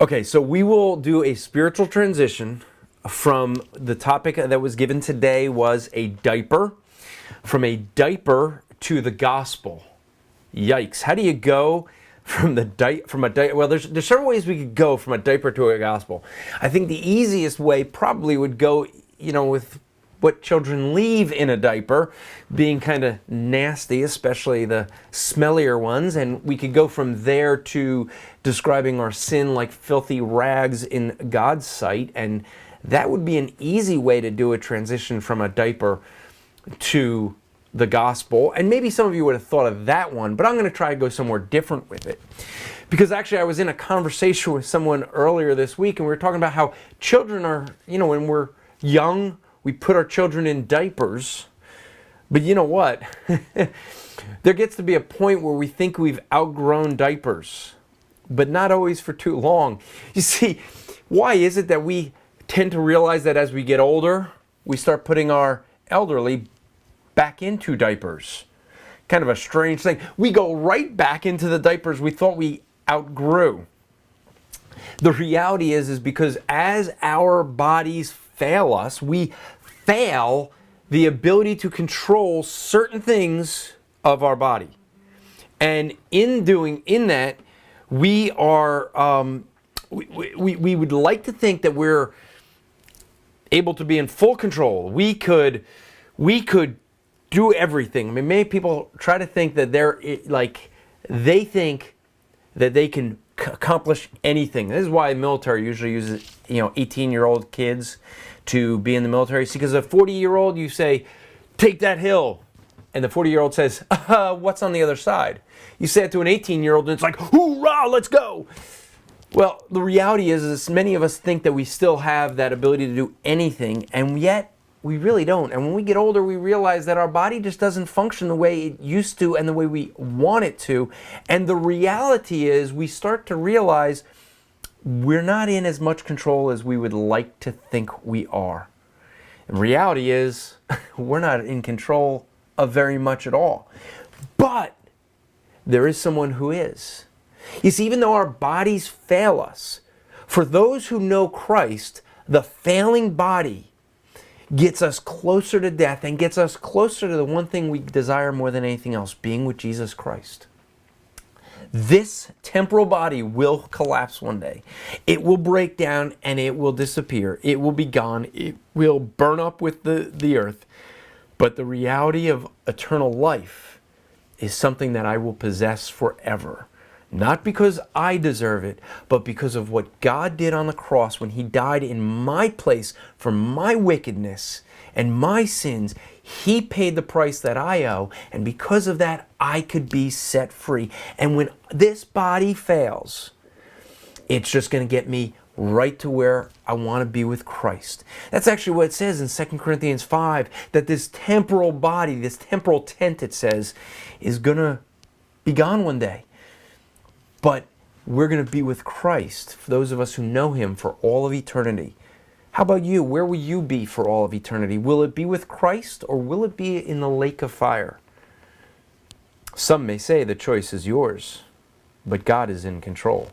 Okay, so we will do a spiritual transition from the topic that was given today was a diaper, from a diaper to the gospel. Yikes. How do you go from a diaper? Well, there's several ways we could go from a diaper to a gospel. I think the easiest way probably would go, with what children leave in a diaper being kind of nasty, especially the smellier ones, and we could go from there to describing our sin like filthy rags in God's sight, and that would be an easy way to do a transition from a diaper to the gospel. And maybe some of you would have thought of that one, but I'm going to try to go somewhere different with it. Because actually I was in a conversation with someone earlier this week, and we were talking about how children are, when we're young, we put our children in diapers, but you know what? There gets to be a point where we think we've outgrown diapers, but not always for too long. You see, why is it that we tend to realize that as we get older, we start putting our elderly back into diapers? Kind of a strange thing. We go right back into the diapers we thought we outgrew. The reality is because as our bodies fail us, we fail the ability to control certain things of our body. And in that, we are, we would like to think that we're able to be in full control. We could do everything. I mean, many people try to think that they think that they can accomplish anything. This is why the military usually uses 18-year-old kids to be in the military. See, because a 40-year-old, you say, take that hill, and the 40-year-old says, what's on the other side? You say it to an 18-year-old, and it's like, hoorah, let's go. Well, the reality is many of us think that we still have that ability to do anything, and yet we really don't. And when we get older, we realize that our body just doesn't function the way it used to and the way we want it to. And the reality is we start to realize we're not in as much control as we would like to think we are. And reality is we're not in control of very much at all. But there is someone who is. You see, even though our bodies fail us, for those who know Christ, the failing body gets us closer to death and gets us closer to the one thing we desire more than anything else, being with Jesus Christ. This temporal body will collapse one day. It will break down and it will disappear. It will be gone. It will burn up with the earth. But the reality of eternal life is something that I will possess forever. Not because I deserve it, but because of what God did on the cross when He died in my place for my wickedness and my sins. He paid the price that I owe, and because of that, I could be set free. And when this body fails, it's just going to get me right to where I want to be with Christ. That's actually what it says in 2 Corinthians 5, that this temporal body, this temporal tent, it says, is going to be gone one day. But we're going to be with Christ, for those of us who know Him, for all of eternity. How about you? Where will you be for all of eternity? Will it be with Christ, or will it be in the lake of fire? Some may say the choice is yours, but God is in control.